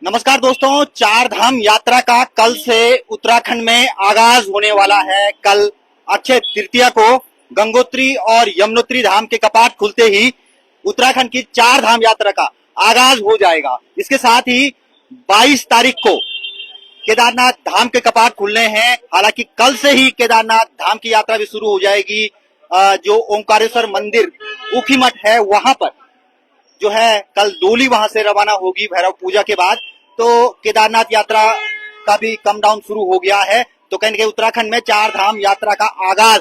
नमस्कार दोस्तों, चार धाम यात्रा का कल से उत्तराखंड में आगाज होने वाला है। कल अक्षय तृतीया को गंगोत्री और यमुनोत्री धाम के कपाट खुलते ही उत्तराखंड की चार धाम यात्रा का आगाज हो जाएगा। इसके साथ ही 22 तारीख को केदारनाथ धाम के कपाट खुलने हैं। हालांकि कल से ही केदारनाथ धाम की यात्रा भी शुरू हो जाएगी। जो ओंकारेश्वर मंदिर ऊखीमठ है वहां पर जो है कल डोली वहां से रवाना होगी भैरव पूजा के बाद। तो केदारनाथ यात्रा का भी कम डाउन शुरू हो गया है। तो कहीं ना कहीं उत्तराखंड में चार धाम यात्रा का आगाज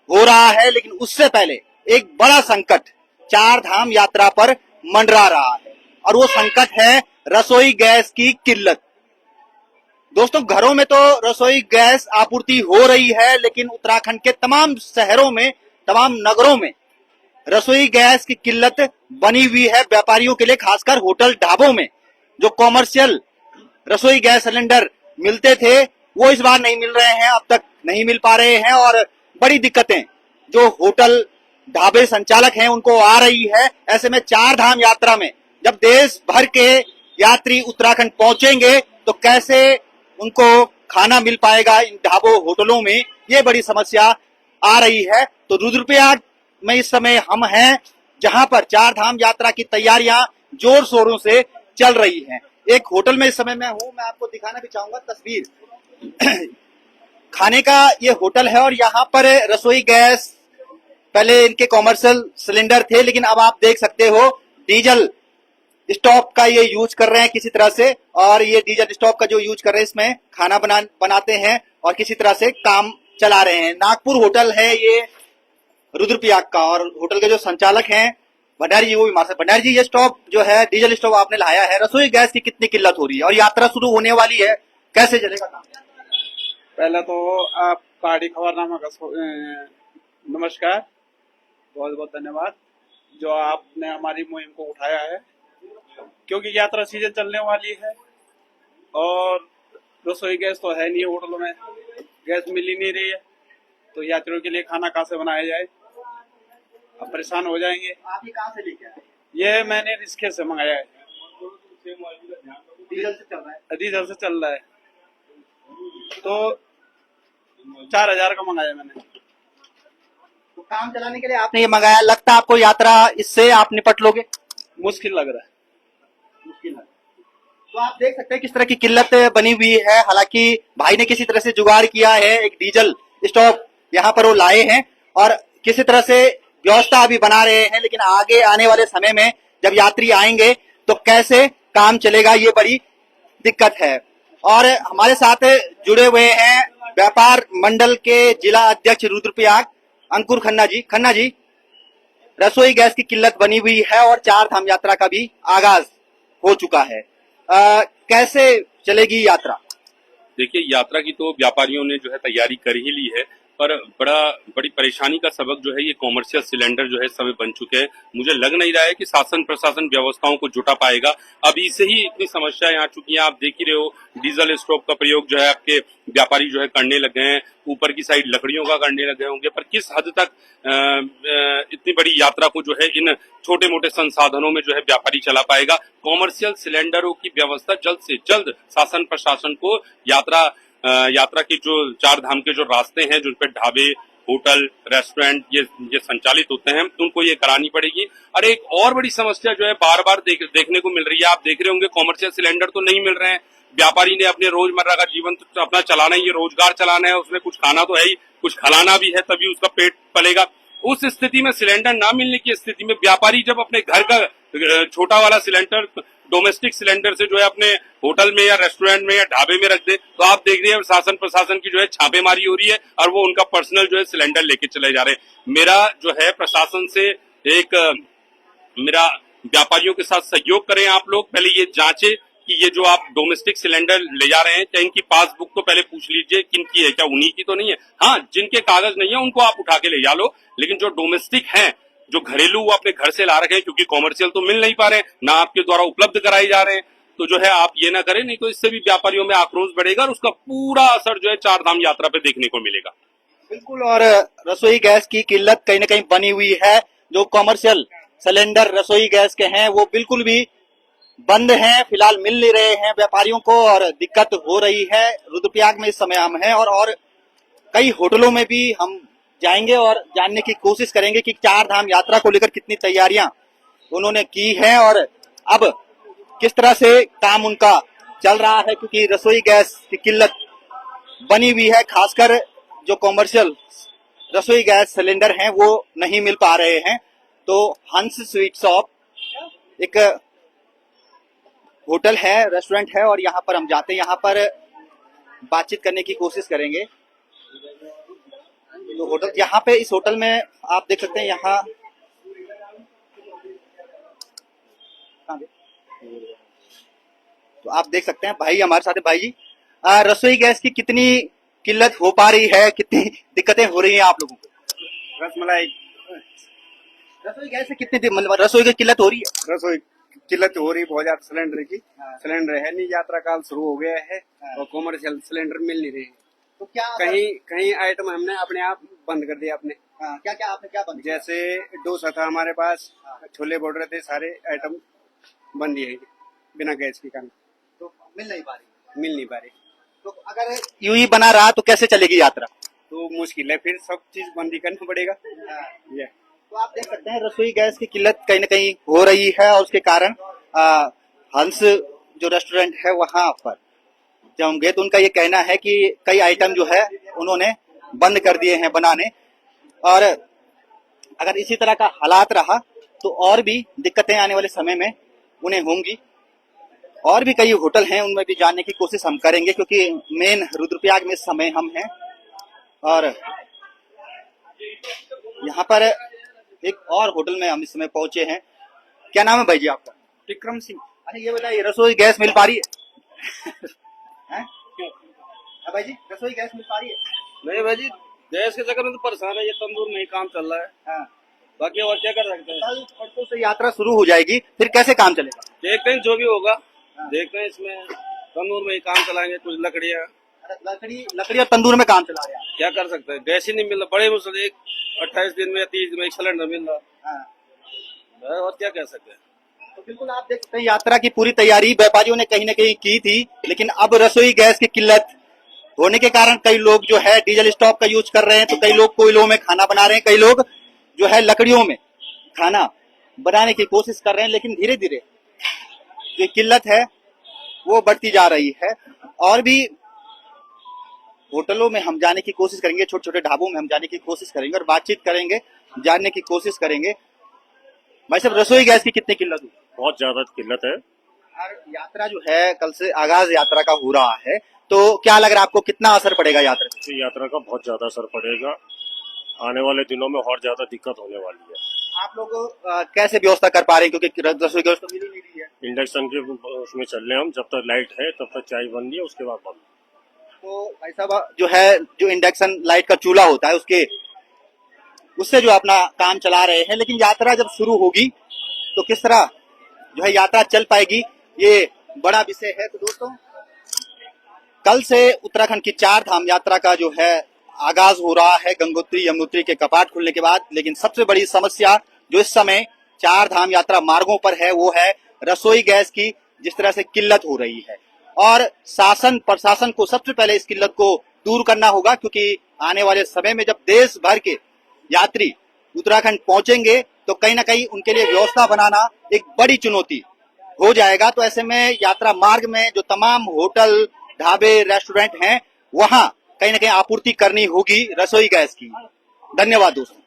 हो रहा है, लेकिन उससे पहले एक बड़ा संकट चार धाम यात्रा पर मंडरा रहा है और वो संकट है रसोई गैस की किल्लत। दोस्तों, घरों में तो रसोई गैस आपूर्ति हो रही है, लेकिन उत्तराखंड के तमाम शहरों में, तमाम नगरों में रसोई गैस की किल्लत बनी हुई है। व्यापारियों के लिए, खासकर होटल ढाबों में जो कॉमर्शियल रसोई गैस सिलेंडर मिलते थे वो इस बार नहीं मिल रहे हैं, अब तक नहीं मिल पा रहे हैं और बड़ी दिक्कतें जो होटल ढाबे संचालक हैं उनको आ रही है। ऐसे में चार धाम यात्रा में जब देश भर के यात्री उत्तराखंड पहुंचेंगे तो कैसे उनको खाना मिल पाएगा इन ढाबों होटलों में, ये बड़ी समस्या आ रही है। तो रुद्रप्रयाग में इस समय हम हैं जहां पर चार धाम यात्रा की तैयारियां जोर शोरों से चल रही हैं। एक होटल में इस समय मैं हूं, मैं आपको दिखाना भी चाहूंगा तस्वीर। खाने का ये होटल है और यहाँ पर रसोई गैस, पहले इनके कॉमर्शियल सिलेंडर थे, लेकिन अब आप देख सकते हो डीजल स्टोव का ये यूज कर रहे हैं किसी तरह से। और ये डीजल स्टोव का जो यूज कर रहे हैं इसमें खाना बनाते हैं और किसी तरह से काम चला रहे हैं। नागपुर होटल है ये रुद्रप्रयाग का, और होटल के जो संचालक हैं भंडारी जी, वो भी हमारे साथ। भंडारी जी, ये स्टोव जो है डीजल स्टोव आपने लाया है, रसोई गैस की कितनी किल्लत हो रही है और यात्रा शुरू होने वाली है, कैसे चलेगा काम? पहले तो आप पहाड़ी खबरनामा का नमस्कार, बहुत बहुत धन्यवाद जो आपने हमारी मुहिम को उठाया है, क्योंकि यात्रा सीजन चलने वाली है और रसोई गैस तो है नहीं, होटलों में गैस मिल ही नहीं रही है, तो यात्रियों के लिए खाना कहाँ से बनाया जाए, अब परेशान हो जाएंगे। आप ये कहाँ से लेके आए? ये मैंने रिस्के से मंगाया है, डीजल से चल रहा है? डीजल से चल रहा है, तो 4000 का मंगाया मैंने। तो काम चलाने के लिए आपने ये मंगाया, लगता है आपको यात्रा इससे आप निपट लोगे? मुश्किल लग रहा है। मुश्किल है। तो आप देख सकते हैं किस तरह की किल्लत बनी हुई है। हालांकि भाई ने किसी तरह से जुगाड़ किया है, एक डीजल स्टोव यहाँ पर वो लाए हैं और किसी तरह से व्यवस्था अभी बना रहे हैं, लेकिन आगे आने वाले समय में जब यात्री आएंगे तो कैसे काम चलेगा, ये बड़ी दिक्कत है। और हमारे साथ जुड़े हुए हैं व्यापार मंडल के जिला अध्यक्ष रुद्रप्रयाग अंकुर खन्ना जी। खन्ना जी, रसोई गैस की किल्लत बनी हुई है और चार धाम यात्रा का भी आगाज हो चुका है, कैसे चलेगी यात्रा? देखिए, यात्रा की तो व्यापारियों ने जो है तैयारी कर ही ली है, पर बड़ी परेशानी का सबक जो है ये कॉमर्शियल सिलेंडर जो है इस समय बन चुके हैं। मुझे लग नहीं रहा है कि शासन प्रशासन व्यवस्थाओं को जुटा पाएगा। अभी से ही इतनी समस्याएं आ चुकी हैं, आप देख ही रहे हो। डीजल स्टोव का प्रयोग जो है आपके व्यापारी जो है करने लग गए हैं, ऊपर की साइड लकड़ियों का करने लग गए होंगे, पर किस हद तक इतनी बड़ी यात्रा को जो है इन छोटे मोटे संसाधनों में जो है व्यापारी चला पाएगा। कॉमर्शियल सिलेंडरों की व्यवस्था जल्द से जल्द शासन प्रशासन को यात्रा के जो चार धाम के जो रास्ते हैं, जिन पे ढाबे, होटल, रेस्टोरेंट ये संचालित होते हैं, उनको ये करानी पड़ेगी। और एक और बड़ी समस्या जो है बार बार देखने को मिल रही है, आप देख रहे होंगे कॉमर्शियल सिलेंडर तो नहीं मिल रहे हैं। व्यापारी ने अपने रोजमर्रा का जीवन तो अपना चलाना ही है, रोजगार चलाना है, उसमें कुछ खाना तो है ही, कुछ खिलाना भी है, तभी उसका पेट पलेगा। उस स्थिति में सिलेंडर ना मिलने की स्थिति में व्यापारी जब अपने घर का छोटा वाला सिलेंडर, डोमेस्टिक सिलेंडर से जो है अपने होटल में या रेस्टोरेंट में या ढाबे में रख दे, तो आप देख रहे हैं शासन प्रशासन की जो है छापेमारी हो रही है और वो उनका पर्सनल जो है सिलेंडर लेके चले जा रहे हैं। मेरा जो है प्रशासन से मेरा व्यापारियों के साथ सहयोग करें आप लोग, पहले ये जांचे कि ये जो आप डोमेस्टिक सिलेंडर ले जा रहे हैं, क्या इनकी पासबुक तो पहले पूछ लीजिए किनकी है, क्या उन्हीं की तो नहीं है। हाँ, जिनके कागज नहीं है उनको आप उठा के ले जा लो, लेकिन जो डोमेस्टिक हैं, जो घरेलू, वो अपने घर से ला रखे हैं, क्योंकि कॉमर्शियल तो मिल नहीं पा रहे हैं, ना आपके द्वारा उपलब्ध कराए जा रहे हैं, तो जो है आप ये ना करें, नहीं तो इससे भी व्यापारियों में आक्रोश बढ़ेगा और उसका पूरा असर जो है चार धाम यात्रा पे देखने को मिलेगा। बिल्कुल। और रसोई गैस की किल्लत कहीं ना कहीं बनी हुई है। जो कॉमर्शियल सिलेंडर रसोई गैस के हैं वो बिल्कुल भी बंद हैं, फिलहाल मिल नहीं रहे हैं व्यापारियों को और दिक्कत हो रही है। रुद्रप्रयाग में इस समय हम हैं और कई होटलों में भी हम जाएंगे और जानने की कोशिश करेंगे कि चार धाम यात्रा को लेकर कितनी तैयारियां उन्होंने की हैं और अब किस तरह से काम उनका चल रहा है, क्योंकि रसोई गैस की किल्लत बनी हुई है। खासकर जो कॉमर्शियल रसोई गैस सिलेंडर हैं वो नहीं मिल पा रहे हैं। तो हंस स्वीट शॉप एक होटल है, रेस्टोरेंट है और यहाँ पर हम जाते हैं, यहाँ पर बातचीत करने की कोशिश करेंगे। तो होटल, यहाँ पे इस होटल में आप देख सकते हैं, यहाँ तो आप देख सकते हैं भाई हमारे साथ है। भाई जी, रसोई गैस की कितनी किल्लत हो पा रही है, कितनी दिक्कतें हो रही हैं आप लोगों को? रसमलाई रसोई गैस से कितनी मतलब रसोई की किल्लत हो रही है? रसोई किल्लत हो रही बहुत ज्यादा सिलेंडर की। सिलेंडर है नहीं, यात्रा काल शुरू हो गया है और कॉमर्शियल सिलेंडर मिल नहीं रहे। तो क्या कहीं आइटम हमने अपने आप बंद कर दिया अपने। क्या क्या आपने क्या बंद किया? जैसे डोसा था हमारे पास, छोले बोल रहे थे, सारे आइटम बंद दिए हैं बिना गैस के कारण। तो मिल नहीं पा रही। तो अगर यूं ही बना रहा तो कैसे चलेगी यात्रा? तो मुश्किल है, फिर सब चीज बंद ही करना पड़ेगा। तो आप देख सकते हैं रसोई गैस की किल्लत कहीं न कहीं हो रही है और उसके कारण हंस जो रेस्टोरेंट है वहां पर जब हम गए तो उनका ये कहना है कि कई आइटम जो है उन्होंने बंद कर दिए हैं बनाने, और अगर इसी तरह का हालात रहा तो और भी दिक्कतें आने वाले समय में उन्हें होंगी। और भी कई होटल हैं, उनमें भी जानने की कोशिश हम करेंगे, क्योंकि मेन रुद्रप्रयाग में इस समय हम हैं। और यहाँ पर एक और होटल में हम इस समय पहुंचे हैं। क्या नाम है भाई जी आपका? विक्रम सिंह। अरे ये बताइए, रसोई गैस मिल पा रही है? हैं? भाई जी, रसोई गैस मिल पा रही है? नहीं भाई जी, गैस के चक्कर में तो परेशान है, ये तंदूर में ही काम चल रहा है। हाँ। बाकी और क्या कर सकते हैं। कल परसों से यात्रा शुरू हो जाएगी, फिर कैसे काम चलेगा? देखते हैं जो भी होगा, देखते हैं। इसमें तंदूर में ही काम चलाएंगे, कुछ लकड़ियाँ। लकड़ी और तंदूर में काम चला रहा है। क्या कर सकते हैं, गैस ही नहीं मिल रहा। बड़े मुश्किल 28 दिन में या 30 दिन में एक सिलेंडर मिल रहा है, और क्या कह सकते हैं। तो बिल्कुल आप देख सकते हैं यात्रा की पूरी तैयारी व्यापारियों ने कहीं न कहीं की थी, लेकिन अब रसोई गैस की किल्लत होने के कारण कई लोग जो है डीजल स्टोव का यूज कर रहे हैं, तो कई लोग कोयलों में खाना बना रहे हैं, कई लोग जो है लकड़ियों में खाना बनाने की कोशिश कर रहे हैं। लेकिन धीरे धीरे जो किल्लत है वो बढ़ती जा रही है। और भी होटलों में हम जाने की कोशिश करेंगे, छोटे छोटे ढाबों में हम जाने की कोशिश करेंगे और बातचीत करेंगे, जानने की कोशिश करेंगे। भाई साहब, रसोई गैस की कितनी किल्लत हुई? बहुत ज्यादा किल्लत है। और यात्रा जो है कल से आगाज यात्रा का हो रहा है, तो क्या लग रहा है आपको, कितना असर पड़ेगा यात्रा से? इस यात्रा का बहुत ज्यादा असर पड़ेगा। आने वाले दिनों में और ज्यादा दिक्कत होने वाली है। आप लोग कैसे व्यवस्था कर पा रहे हैं, क्योंकि रसोई गैस तो मिल ही नहीं रही है? इंडक्शन के उसमें चल रहे हैं हम, जब तक लाइट है तब तक चाय बन रही है, उसके बाद बंद। तो भाई साहब, जो है जो इंडक्शन लाइट का चूल्हा होता है उससे जो अपना काम चला रहे हैं, लेकिन यात्रा जब शुरू होगी तो किस तरह जो है यात्रा चल पाएगी, ये बड़ा विषय है। तो दोस्तों, कल से उत्तराखंड की चार धाम यात्रा का जो है आगाज हो रहा है, गंगोत्री यमुनोत्री के कपाट खुलने के बाद। लेकिन सबसे बड़ी समस्या जो इस समय चार धाम यात्रा मार्गों पर है वो है रसोई गैस की, जिस तरह से किल्लत हो रही है। और शासन प्रशासन को सबसे पहले इस किल्लत को दूर करना होगा, क्योंकि आने वाले समय में जब देश भर के यात्री उत्तराखंड पहुंचेंगे तो कहीं ना कहीं उनके लिए व्यवस्था बनाना एक बड़ी चुनौती हो जाएगा। तो ऐसे में यात्रा मार्ग में जो तमाम होटल, ढाबे, रेस्टोरेंट हैं, वहां कहीं ना कहीं आपूर्ति करनी होगी रसोई गैस की। धन्यवाद दोस्तों।